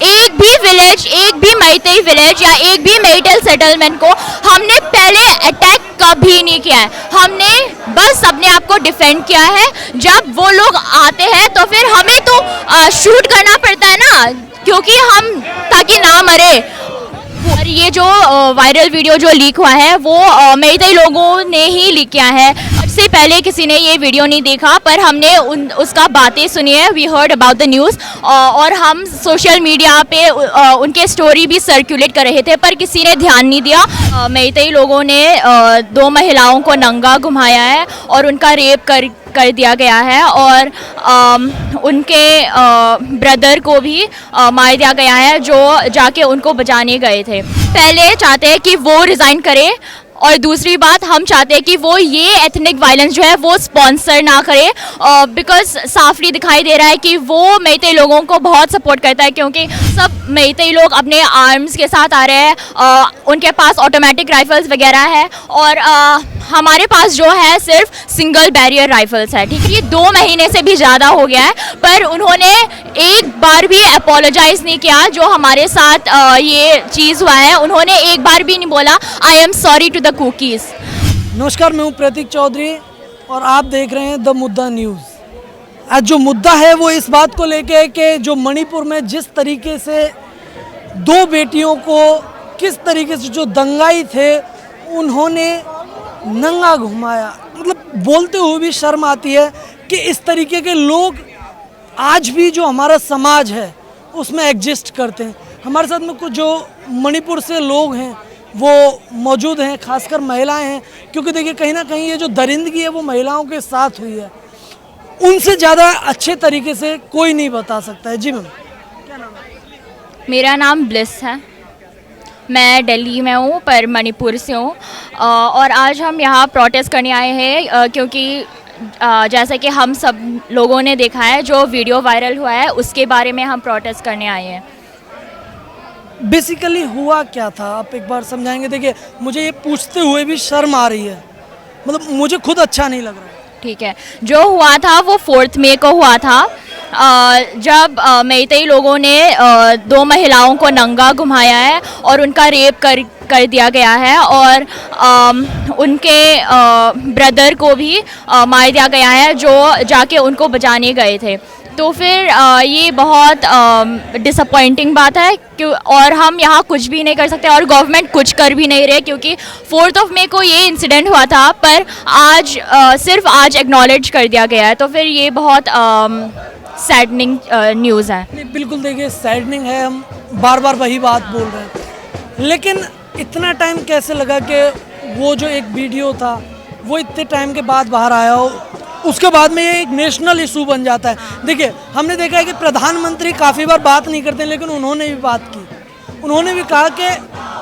एक भी विलेज, एक भी मैतेई विलेज या एक भी मैटेल सेटलमेंट को हमने पहले अटैक कभी नहीं किया है। हमने बस अपने आप को डिफेंड किया है। जब वो लोग आते हैं तो फिर हमें तो शूट करना पड़ता है ना, क्योंकि हम ताकि ना मरे। और ये जो वायरल वीडियो जो लीक हुआ है वो मैतेई लोगों ने ही लीक किया है। इससे पहले किसी ने ये वीडियो नहीं देखा, पर हमने उसका बातें सुनी है। We heard about the news और हम सोशल मीडिया पे उनके स्टोरी भी सर्कुलेट कर रहे थे, पर किसी ने ध्यान नहीं दिया। मैतेई लोगों ने 2 महिलाओं को नंगा घुमाया है और उनका रेप कर दिया गया है और उनके ब्रदर को भी मार दिया गया है जो जाके उनको बचाने गए थे। पहले चाहते हैं कि वो रिज़ाइन करे और दूसरी बात हम चाहते हैं कि वो ये एथनिक वायलेंस जो है वो स्पॉन्सर ना करे, बिकॉज साफली दिखाई दे रहा है कि वो मैतेई लोगों को बहुत सपोर्ट करता है, क्योंकि सब मैतेई लोग अपने आर्म्स के साथ आ रहे हैं। उनके पास ऑटोमेटिक राइफल्स वगैरह है और हमारे पास जो है सिर्फ सिंगल बैरियर राइफल्स है। ठीक है, ये 2 महीने से भी ज़्यादा हो गया है, पर उन्होंने एक बार भी अपोलोजाइज़ नहीं किया जो हमारे साथ ये चीज़ हुआ है। उन्होंने एक बार भी नहीं बोला I am sorry to the Kukis. नमस्कार, मैं हूं प्रतीक चौधरी और आप देख रहे हैं द मुद्दा न्यूज़। आज जो मुद्दा है वो इस बात को लेके कि जो मणिपुर में जिस तरीके से 2 बेटियों को किस तरीके से जो दंगाई थे उन्होंने नंगा घुमाया, मतलब बोलते हुए भी शर्म आती है कि इस तरीके के लोग आज भी जो हमारा समाज है उसमें एग्जिस्ट करते हैं। हमारे साथ में कुछ जो मणिपुर से लोग हैं वो मौजूद हैं, खासकर महिलाएं हैं, क्योंकि देखिए कहीं ना कहीं ये जो दरिंदगी है वो महिलाओं के साथ हुई है। उनसे ज़्यादा अच्छे तरीके से कोई नहीं बता सकता है। जी मैम, क्या नाम है? मेरा नाम ब्लिस है, मैं दिल्ली में हूँ पर मणिपुर से हूँ और आज हम यहाँ प्रोटेस्ट करने आए हैं क्योंकि जैसे कि हम सब लोगों ने देखा है जो वीडियो वायरल हुआ है उसके बारे में हम प्रोटेस्ट करने आए हैं। बेसिकली हुआ क्या था, आप एक बार समझाएंगे? देखिए मुझे ये पूछते हुए भी शर्म आ रही है, मतलब मुझे खुद अच्छा नहीं लग रहा है। ठीक है, जो हुआ था वो 4 मई को हुआ था, जब मैतेई लोगों ने 2 महिलाओं को नंगा घुमाया है और उनका रेप कर दिया गया है और उनके ब्रदर को भी मार दिया गया है जो जाके उनको बचाने गए थे। तो फिर ये बहुत डिसअपॉइंटिंग बात है और हम यहाँ कुछ भी नहीं कर सकते और गवर्नमेंट कुछ कर भी नहीं रहे, क्योंकि 4 मई को ये इंसिडेंट हुआ था पर आज सिर्फ आज एक्नॉलेज कर दिया गया है। तो फिर ये बहुत सैडनिंग न्यूज़ है। नहीं, बिल्कुल देखिए सैडनिंग है, हम बार बार वही बात बोल रहे हैं, लेकिन इतना टाइम कैसे लगा कि वो जो एक वीडियो था वो इतने टाइम के बाद बाहर आया हो, उसके बाद में ये एक नेशनल इशू बन जाता है। देखिए हमने देखा है कि प्रधानमंत्री काफ़ी बार बात नहीं करते, लेकिन उन्होंने भी बात की। उन्होंने भी कहा कि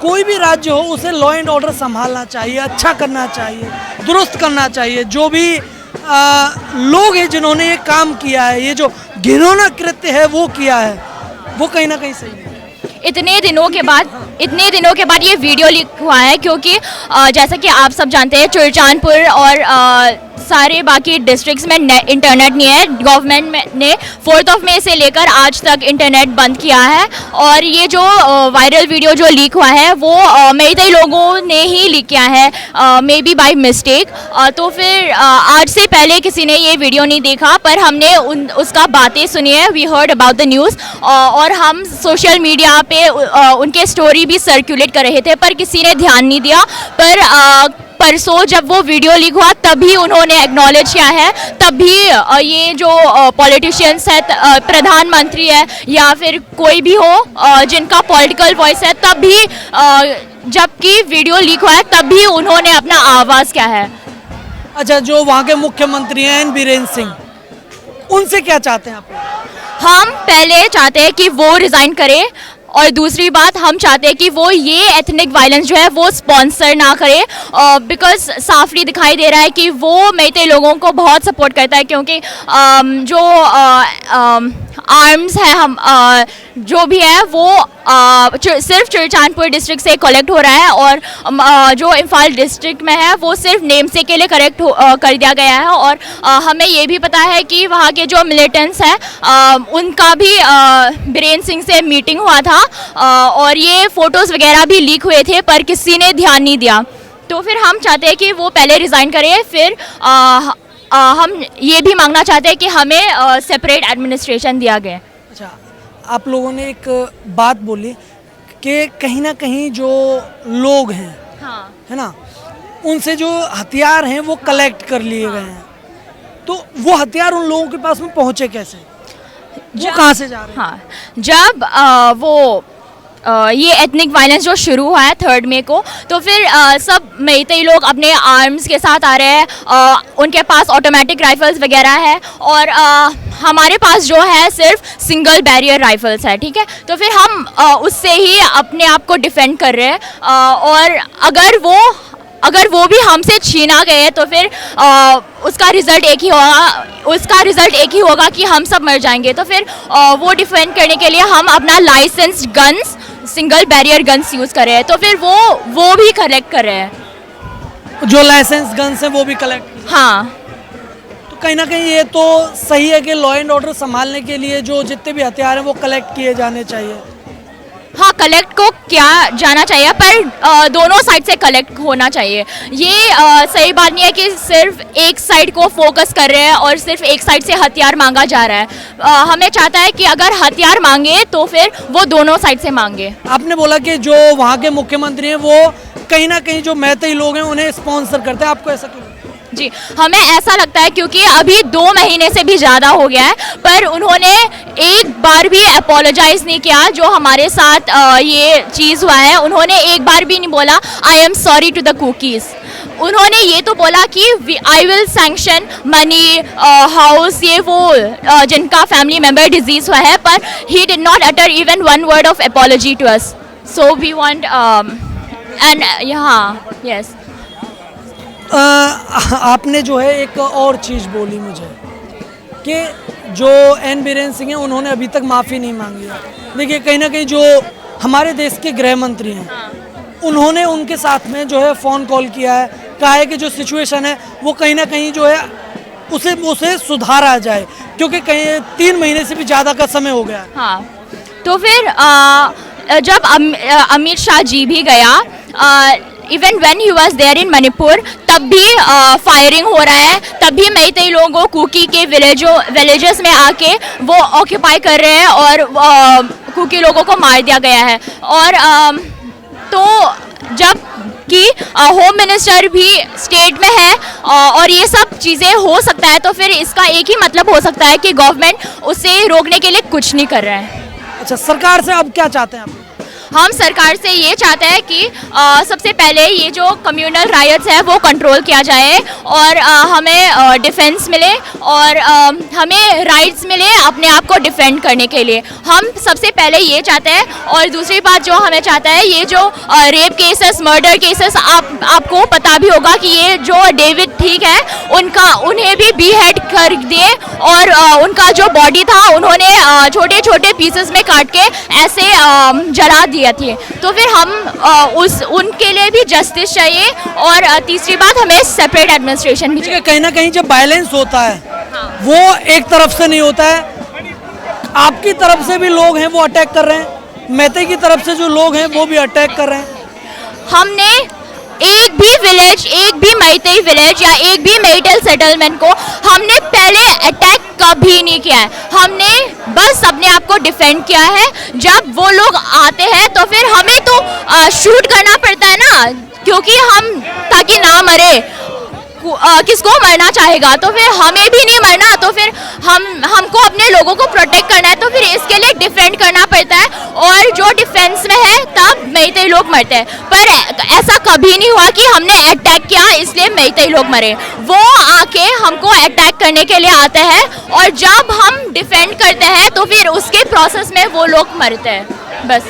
कोई भी राज्य हो उसे लॉ एंड ऑर्डर संभालना चाहिए, अच्छा करना चाहिए, दुरुस्त करना चाहिए। जो भी लोग हैं जिन्होंने ये काम किया है, ये जो घिनौना कृत्य है वो किया है, वो कहीं ना कहीं सही है। इतने दिनों के बाद ये वीडियो लीक हुआ है, क्योंकि जैसा कि आप सब जानते हैं चुरचानपुर और सारे बाकी डिस्ट्रिक्ट्स में इंटरनेट नहीं है। गवर्नमेंट ने 4 मई से लेकर आज तक इंटरनेट बंद किया है और ये जो वायरल वीडियो जो लीक हुआ है वो मैतेई लोगों ने ही लीक किया है, मे बी बाय मिस्टेक। तो फिर आज से पहले किसी ने ये वीडियो नहीं देखा, पर हमने उसका बातें सुनी है। We heard about the news और हम सोशल मीडिया पे उनके स्टोरी भी सर्कुलेट कर रहे थे, पर किसी ने ध्यान नहीं दिया। पर परसों जब वो वीडियो लीक हुआ तभी उन्होंने एक्नॉलेज किया है, तभी ये जो पॉलिटिशियंस है, प्रधानमंत्री है या फिर कोई भी हो जिनका पॉलिटिकल वॉइस है, तभी जबकि वीडियो लीक हुआ है तभी उन्होंने अपना आवाज़ किया है। अच्छा, जो वहाँ के मुख्यमंत्री हैं एन बीरेन्द्र सिंह, उनसे क्या चाहते हैं आप? हम पहले चाहते हैं कि वो रिज़ाइन करे और दूसरी बात हम चाहते हैं कि वो ये एथनिक वायलेंस जो है वो स्पॉन्सर ना करे, बिकॉज साफली दिखाई दे रहा है कि वो मैतेई लोगों को बहुत सपोर्ट करता है, क्योंकि जो आर्म्स है हम जो भी है वो सिर्फ चुरचांदपुर डिस्ट्रिक्ट से कलेक्ट हो रहा है, और जो इम्फाल डिस्ट्रिक्ट में है वो सिर्फ नेम से के लिए करेक्ट कर दिया गया है। और हमें ये भी पता है कि वहाँ के जो मिलिटेंट्स हैं उनका भी बीरेन सिंह से मीटिंग हुआ था, और ये फ़ोटोज़ वगैरह भी लीक हुए थे पर किसी ने ध्यान नहीं दिया। तो फिर हम चाहते हैं कि वो पहले रिज़ाइन करें, फिर हम ये भी मांगना चाहते हैं कि हमें सेपरेट एडमिनिस्ट्रेशन दिया गया। अच्छा, आप लोगों ने एक बात बोली कि कहीं ना कहीं जो लोग हैं, हाँ, है ना, उनसे जो हथियार हैं वो कलेक्ट कर लिए गए हैं, तो वो हथियार उन लोगों के पास में पहुंचे कैसे, वो कहाँ से जा रहे हैं? हाँ, जब ये एथनिक वायलेंस जो शुरू हुआ है 3 मई को, तो फिर सब मैतेई लोग अपने आर्म्स के साथ आ रहे हैं, उनके पास ऑटोमेटिक राइफल्स वगैरह है, और हमारे पास जो है सिर्फ सिंगल बैरियर राइफल्स है, ठीक है। तो फिर हम उससे ही अपने आप को डिफेंड कर रहे हैं, और अगर वो भी हमसे छीना गए तो फिर उसका रिज़ल्ट एक ही होगा कि हम सब मर जाएंगे। तो फिर वो डिफेंड करने के लिए हम अपना licensed guns, single barrier guns use कर रहे हैं। तो फिर वो भी कलेक्ट कर रहे हैं, जो लाइसेंस गन्स हैं वो भी कलेक्ट। हाँ, तो कहीं ना कहीं ये तो सही है कि लॉ एंड ऑर्डर संभालने के लिए जो जितने भी हथियार हैं वो कलेक्ट किए जाने चाहिए। हाँ, कलेक्ट को क्या जाना चाहिए, पर दोनों साइड से कलेक्ट होना चाहिए। ये सही बात नहीं है कि सिर्फ एक साइड को फोकस कर रहे हैं और सिर्फ एक साइड से हथियार मांगा जा रहा है। हमें चाहता है कि अगर हथियार मांगे तो फिर वो दोनों साइड से मांगे। आपने बोला कि जो वहाँ के मुख्यमंत्री हैं वो कहीं ना कहीं जो मैतेई लोग हैं उन्हें स्पॉन्सर करते हैं, आपको ऐसा क्यों? जी, हमें ऐसा लगता है क्योंकि अभी 2 महीने से भी ज़्यादा हो गया है, पर उन्होंने एक बार भी अपोलोजाइज़ नहीं किया जो हमारे साथ ये चीज़ हुआ है। उन्होंने एक बार भी नहीं बोला I am sorry to the Kukis. उन्होंने ये तो बोला कि I will sanction money, house, ये वो जिनका फैमिली मेम्बर डिजीज़ हुआ है, पर he did not utter even 1 word of apology to us. So we want and यहाँ यस। आपने जो है एक और चीज़ बोली मुझे कि जो एन बीरेन सिंह हैं उन्होंने अभी तक माफ़ी नहीं मांगी है। देखिए, कहीं ना कहीं जो हमारे देश के गृह मंत्री हैं, उन्होंने उनके साथ में जो है फ़ोन कॉल किया है, कहा है कि जो सिचुएशन है वो कहीं ना कहीं जो है उसे सुधारा जाए, क्योंकि कहीं 3 महीने से भी ज़्यादा का समय हो गया। हाँ, तो फिर जब अमित शाह जी भी गया, even when he was there in Manipur, तब भी फायरिंग हो रहा है, तब भी मैतेई लोगों कुकी के विलेजेस में आके वो ऑक्यूपाई कर रहे हैं और कुकी लोगों को मार दिया गया है। और तो जब कि होम मिनिस्टर भी स्टेट में है और ये सब चीज़ें हो सकता है, तो फिर इसका एक ही मतलब हो सकता है कि गवर्नमेंट उसे रोकने के लिए कुछ नहीं कर रहा है। अच्छा, सरकार से अब क्या चाहते हैं आप? हम सरकार से ये चाहते हैं कि सबसे पहले ये जो कम्युनल राइट्स है वो कंट्रोल किया जाए, और हमें डिफेंस मिले, और हमें राइट्स मिले अपने आप को डिफेंड करने के लिए। हम सबसे पहले ये चाहते हैं। और दूसरी बात जो हमें चाहता है, ये जो रेप केसेस, मर्डर केसेस, आपको पता भी होगा कि ये जो डेविड ठीक है उन्हें भी बीहेड कर दिए, और उनका जो बॉडी था उन्होंने छोटे छोटे पीसेस में काट के ऐसे जला दिए थे। तो फिर हम उनके लिए भी जस्टिस चाहिए। और तीसरी बात, हमें सेपरेट एडमिनिस्ट्रेशन भी चाहिए। कहीं ना कहीं जब वायलेंस होता है, हाँ, वो एक तरफ से नहीं होता है, आपकी तरफ से भी लोग हैं वो अटैक कर रहे हैं, मैतेई की तरफ से जो लोग हैं वो भी अटैक कर रहे हैं। हमने एक भी मैतेई विलेज या एक भी मैटेल सेटलमेंट को हमने पहले अटैक कभी नहीं किया है। हमने बस अपने आप को डिफेंड किया है। जब वो लोग आते हैं तो फिर हमें तो शूट करना पड़ता है ना, क्योंकि हम ताकि ना मरे, किसको मरना चाहेगा, तो फिर हमें भी नहीं मरना, तो फिर हमको अपने लोगों को प्रोटेक्ट करना है, तो फिर इसके लिए डिफेंड करना पड़ता है। और जो डिफेंस में है तब मैतेई लोग मरते हैं, पर ऐसा कभी नहीं हुआ कि हमने अटैक किया इसलिए मैतेई लोग मरे। वो आके हमको अटैक करने के लिए आते हैं, और जब हम डिफेंड करते हैं तो फिर उसके प्रोसेस में वो लोग मरते हैं। बस।